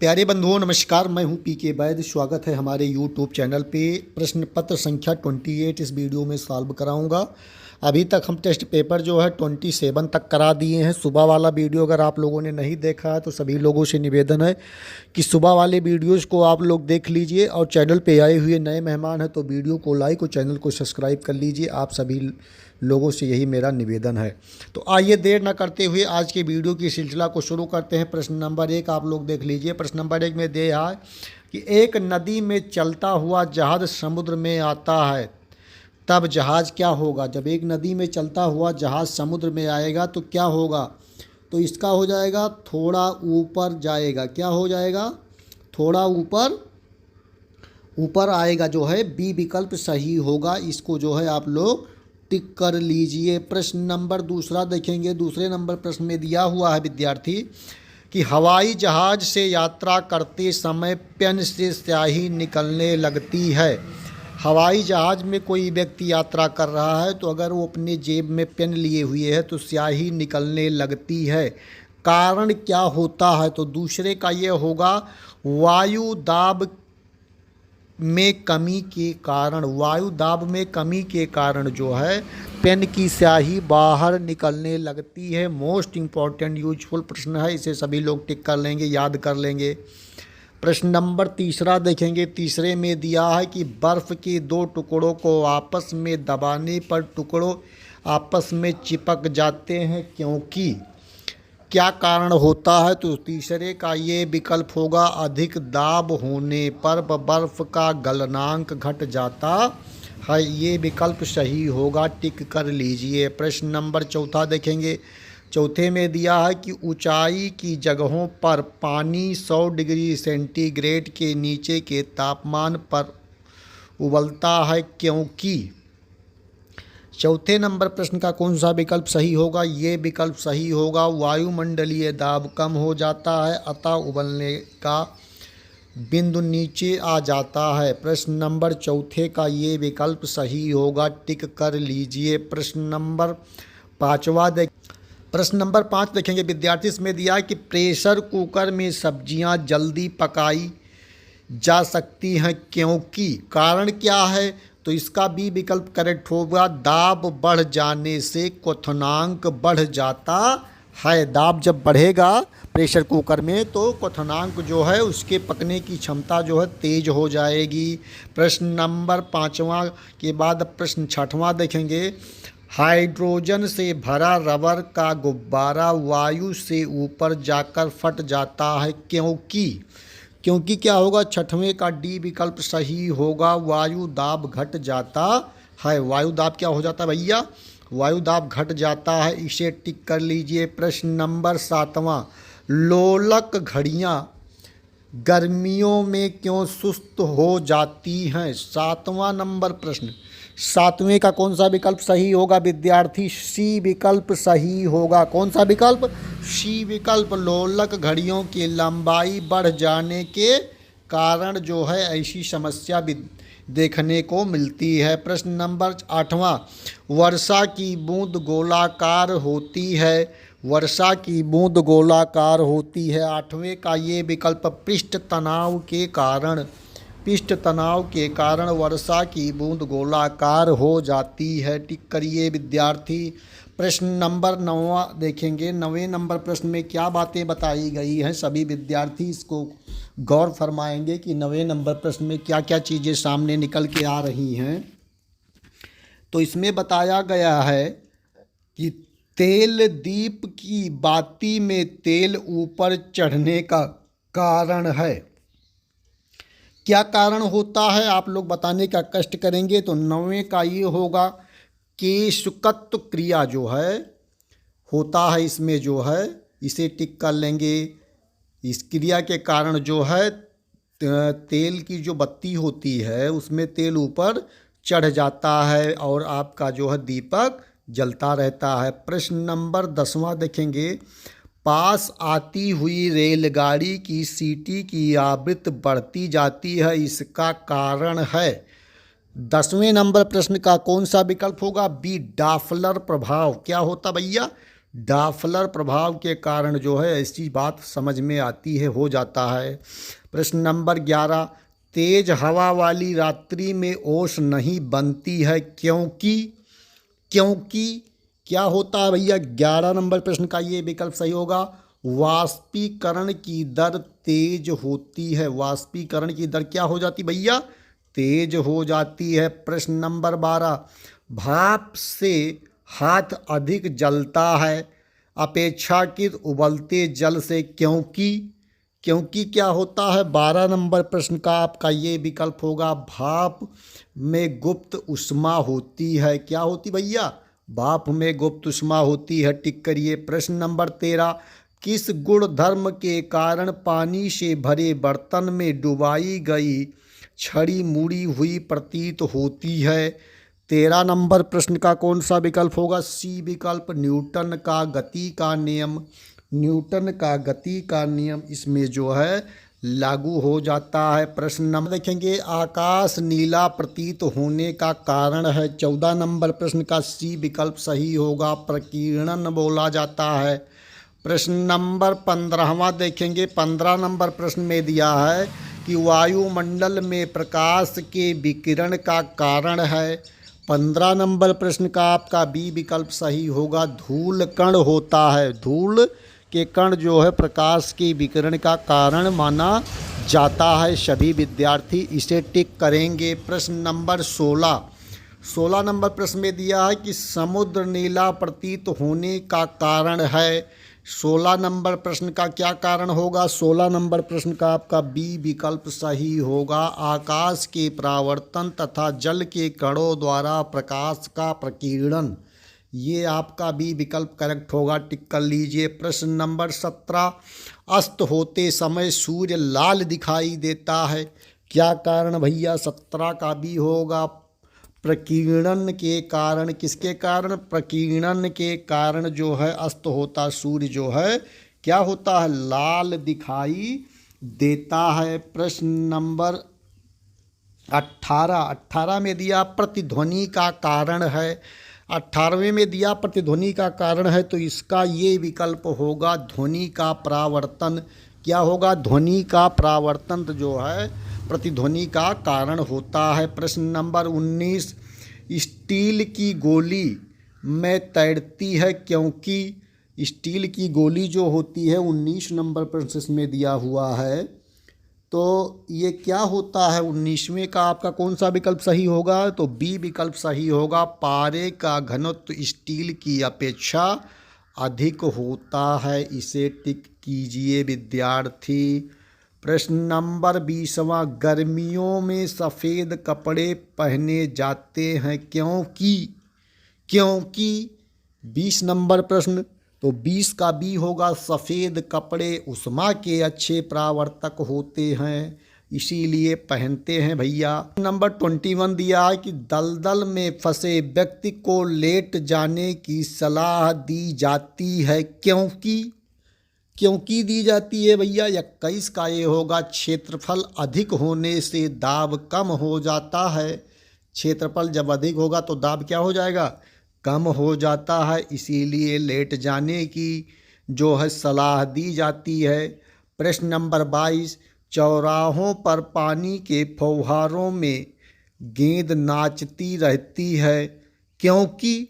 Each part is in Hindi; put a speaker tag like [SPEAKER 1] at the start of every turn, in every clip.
[SPEAKER 1] प्यारे बंधुओं नमस्कार, मैं हूं पी के वैद्य। स्वागत है हमारे यूट्यूब चैनल पे। प्रश्न पत्र संख्या 28 इस वीडियो में सॉल्व कराऊंगा। अभी तक हम टेस्ट पेपर जो है 27 तक करा दिए हैं। सुबह वाला वीडियो अगर आप लोगों ने नहीं देखा है तो सभी लोगों से निवेदन है कि सुबह वाले वीडियोज़ को आप लोग देख लीजिए, और चैनल पे आए हुए नए मेहमान हैं तो वीडियो को लाइक और चैनल को सब्सक्राइब कर लीजिए। आप सभी लोगों से यही मेरा निवेदन है। तो आइए देर न करते हुए आज के वीडियो की सिलसिला को शुरू करते हैं। प्रश्न नंबर 1 आप लोग देख लीजिए। प्रश्न नंबर 1 में दिया है कि एक नदी में चलता हुआ जहाज समुद्र में आता है, तब जहाज क्या होगा। जब एक नदी में चलता हुआ जहाज समुद्र में आएगा तो क्या होगा। तो इसका हो जाएगा थोड़ा ऊपर जाएगा। क्या हो जाएगा, थोड़ा ऊपर आएगा जो है। बी विकल्प सही होगा। इसको जो है आप लोग टिक कर लीजिए। प्रश्न नंबर दूसरा देखेंगे। दूसरे नंबर प्रश्न में दिया हुआ है विद्यार्थी कि हवाई जहाज से यात्रा करते समय पेन से स्याही निकलने लगती है। हवाई जहाज में कोई व्यक्ति यात्रा कर रहा है तो अगर वो अपने जेब में पेन लिए हुए है तो स्याही निकलने लगती है। कारण क्या होता है। तो दूसरे का ये होगा वायु दाब में कमी के कारण। वायु दाब में कमी के कारण जो है पेन की स्याही बाहर निकलने लगती है। मोस्ट इम्पॉर्टेंट यूजफुल प्रश्न है, इसे सभी लोग टिक कर लेंगे, याद कर लेंगे। प्रश्न नंबर तीसरा देखेंगे। तीसरे में दिया है कि बर्फ़ के दो टुकड़ों को आपस में दबाने पर टुकड़ों आपस में चिपक जाते हैं, क्योंकि क्या कारण होता है। तो तीसरे का ये विकल्प होगा अधिक दाब होने पर बर्फ़ का गलनांक घट जाता है। ये विकल्प सही होगा, टिक कर लीजिए। प्रश्न नंबर चौथा देखेंगे। चौथे में दिया है कि ऊंचाई की जगहों पर पानी 100 डिग्री सेंटीग्रेड के नीचे के तापमान पर उबलता है, क्योंकि। चौथे नंबर प्रश्न का कौन सा विकल्प सही होगा। ये विकल्प सही होगा वायुमंडलीय दाब कम हो जाता है, अतः उबलने का बिंदु नीचे आ जाता है। प्रश्न नंबर चौथे का ये विकल्प सही होगा, टिक कर लीजिए। प्रश्न नंबर 5 देखेंगे विद्यार्थी। इसमें दिया है कि प्रेशर कुकर में सब्जियां जल्दी पकाई जा सकती हैं, क्योंकि। कारण क्या है। तो इसका भी विकल्प करेक्ट होगा दाब बढ़ जाने से क्वथनांक बढ़ जाता है। दाब जब बढ़ेगा प्रेशर कुकर में तो क्वथनांक जो है उसके पकने की क्षमता जो है तेज हो जाएगी। प्रश्न नंबर 5वां के बाद प्रश्न 6वां देखेंगे। हाइड्रोजन से भरा रबर का गुब्बारा वायु से ऊपर जाकर फट जाता है, क्योंकि क्या होगा। 6वें का डी विकल्प सही होगा वायु दाब घट जाता है। वायु दाब क्या हो जाता है भैया, वायु दाब घट जाता है, इसे टिक कर लीजिए। प्रश्न नंबर 7वां लोलक घड़ियां गर्मियों में क्यों सुस्त हो जाती हैं। 7वां नंबर प्रश्न। 7वें का कौन सा विकल्प सही होगा विद्यार्थी। सी विकल्प सही होगा। कौन सा विकल्प, सी विकल्प। लोलक घड़ियों की लंबाई बढ़ जाने के कारण जो है ऐसी समस्या भी देखने को मिलती है। प्रश्न नंबर 8वां वर्षा की बूंद गोलाकार होती है। वर्षा की बूंद गोलाकार होती है। 8वें का ये विकल्प पृष्ठ तनाव के कारण वर्षा की बूंद गोलाकार हो जाती है। टिक करिए विद्यार्थी। प्रश्न नंबर 9वां देखेंगे। 9वें नंबर प्रश्न में क्या बातें बताई गई हैं, सभी विद्यार्थी इसको गौर फरमाएंगे कि 9वें नंबर प्रश्न में क्या क्या चीज़ें सामने निकल के आ रही हैं। तो इसमें बताया गया है कि तेल दीप की बाती में तेल ऊपर चढ़ने का कारण है। क्या कारण होता है आप लोग बताने का कष्ट करेंगे। तो 9वें का ये होगा केशकत्व क्रिया जो है होता है, इसमें जो है इसे टिक कर लेंगे। इस क्रिया के कारण जो है तेल की जो बत्ती होती है उसमें तेल ऊपर चढ़ जाता है और आपका जो है दीपक जलता रहता है। प्रश्न नंबर 10वां देखेंगे। पास आती हुई रेलगाड़ी की सीटी की आवृत्ति बढ़ती जाती है, इसका कारण है। 10वें नंबर प्रश्न का कौन सा विकल्प होगा। बी डाफलर प्रभाव। क्या होता भैया, डाफलर प्रभाव के कारण जो है ऐसी बात समझ में आती है, हो जाता है। प्रश्न नंबर 11, तेज हवा वाली रात्रि में ओस नहीं बनती है क्योंकि क्योंकि क्या होता है भैया? 11 नंबर प्रश्न का ये विकल्प सही होगा। वाष्पीकरण की दर तेज होती है। वाष्पीकरण की दर क्या हो जाती भैया? तेज हो जाती है। प्रश्न नंबर 12, भाप से हाथ अधिक जलता है अपेक्षाकृत उबलते जल से क्योंकि क्योंकि क्या होता है? 12 नंबर प्रश्न का आपका ये विकल्प होगा। भाप में गुप्त ऊष्मा होती है। क्या होती भैया? भाप में गुप्त ऊष्मा होती है। टिक करिए। प्रश्न नंबर 13, किस गुण धर्म के कारण पानी से भरे बर्तन में डुबाई गई छड़ी मुड़ी हुई प्रतीत होती है? 13 नंबर प्रश्न का कौन सा विकल्प होगा? सी विकल्प, न्यूटन का गति का नियम। न्यूटन का गति का नियम इसमें जो है लागू हो जाता है। प्रश्न नंबर देखेंगे, आकाश नीला प्रतीत होने का कारण है। 14 नंबर प्रश्न का सी विकल्प सही होगा, प्रकीर्णन बोला जाता है। प्रश्न नंबर 15वां देखेंगे। 15 नंबर प्रश्न में दिया है कि वायुमंडल में प्रकाश के विकिरण का कारण है। 15 नंबर प्रश्न का आपका बी विकल्प सही होगा, धूल कण होता है। धूल के कण जो है प्रकाश के विकिरण का कारण माना जाता है। सभी विद्यार्थी इसे टिक करेंगे। प्रश्न नंबर 16 नंबर प्रश्न में दिया है कि समुद्र नीला प्रतीत होने का कारण है। 16 नंबर प्रश्न का क्या कारण होगा? 16 नंबर प्रश्न का आपका बी विकल्प सही होगा, आकाश के परावर्तन तथा जल के कणों द्वारा प्रकाश का प्रकीर्णन। ये आपका बी विकल्प करेक्ट होगा, टिक कर लीजिए। प्रश्न नंबर 17, अस्त होते समय सूर्य लाल दिखाई देता है। क्या कारण भैया? 17 का बी होगा, प्रकीर्णन के कारण। किसके कारण? प्रकीर्णन के कारण जो है अस्त होता सूर्य जो है क्या होता है? लाल दिखाई देता है। प्रश्न नंबर 18 में दिया प्रतिध्वनि का कारण है। 18वें में दिया प्रतिध्वनि का कारण है, तो इसका ये विकल्प होगा, ध्वनि का परावर्तन। क्या होगा? ध्वनि का परावर्तन जो है प्रतिध्वनि का कारण होता है। प्रश्न नंबर 19, स्टील की गोली में तैरती है क्योंकि स्टील की गोली जो होती है 19 नंबर प्रश्न में दिया हुआ है, तो ये क्या होता है? 19वें का आपका कौन सा विकल्प सही होगा? तो बी विकल्प सही होगा, पारे का घनत्व स्टील की अपेक्षा अधिक होता है। इसे टिक कीजिए विद्यार्थी। प्रश्न नंबर 20वां, गर्मियों में सफ़ेद कपड़े पहने जाते हैं क्योंकि 20 नंबर प्रश्न, तो 20 का बी होगा, सफ़ेद कपड़े उष्मा के अच्छे परावर्तक होते हैं, इसीलिए पहनते हैं भैया। नंबर 21 दिया है कि दलदल में फंसे व्यक्ति को लेट जाने की सलाह दी जाती है क्योंकि दी जाती है भैया। 21 का ये होगा, क्षेत्रफल अधिक होने से दाब कम हो जाता है। क्षेत्रफल जब अधिक होगा तो दाब क्या हो जाएगा? कम हो जाता है, इसीलिए लेट जाने की जो है सलाह दी जाती है। प्रश्न नंबर 22, चौराहों पर पानी के फव्वारों में गेंद नाचती रहती है क्योंकि,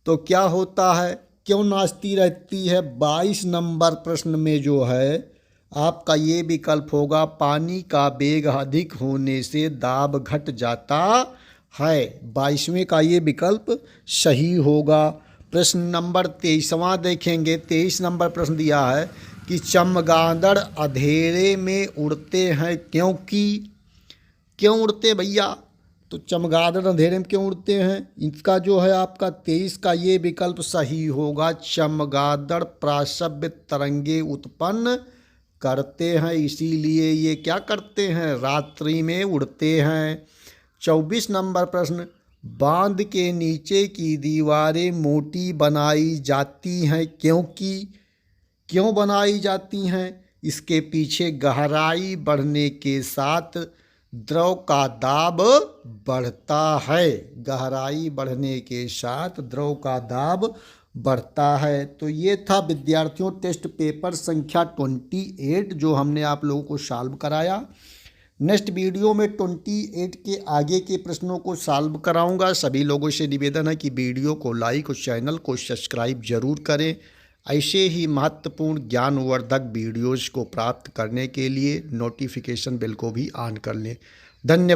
[SPEAKER 1] तो क्या होता है? क्यों नाचती रहती है? 22 नंबर प्रश्न में जो है आपका ये विकल्प होगा, पानी का वेग अधिक होने से दाब घट जाता है। 22वें का ये विकल्प सही होगा। प्रश्न नंबर 23वां देखेंगे। 23 नंबर प्रश्न दिया है कि चमगादड़ अंधेरे में उड़ते हैं क्यों उड़ते भैया? तो चमगादड़ अंधेरे में क्यों उड़ते हैं? इसका जो है आपका 23 का ये विकल्प सही होगा, चमगादड़ प्रासव्य तरंगे उत्पन्न करते हैं, इसीलिए ये क्या करते हैं? रात्रि में उड़ते हैं। 24 नंबर प्रश्न, बांध के नीचे की दीवारें मोटी बनाई जाती हैं क्यों बनाई जाती हैं? इसके पीछे गहराई बढ़ने के साथ द्रव का दाब बढ़ता है। गहराई बढ़ने के साथ द्रव का दाब बढ़ता है। तो ये था विद्यार्थियों टेस्ट पेपर संख्या 28 जो हमने आप लोगों को सॉल्व कराया। नेक्स्ट वीडियो में 28 के आगे के प्रश्नों को सॉल्व कराऊंगा। सभी लोगों से निवेदन है कि वीडियो को लाइक और चैनल को सब्सक्राइब जरूर करें। ऐसे ही महत्वपूर्ण ज्ञानवर्धक वीडियोज़ को प्राप्त करने के लिए नोटिफिकेशन बेल को भी ऑन कर लें। धन्यवाद।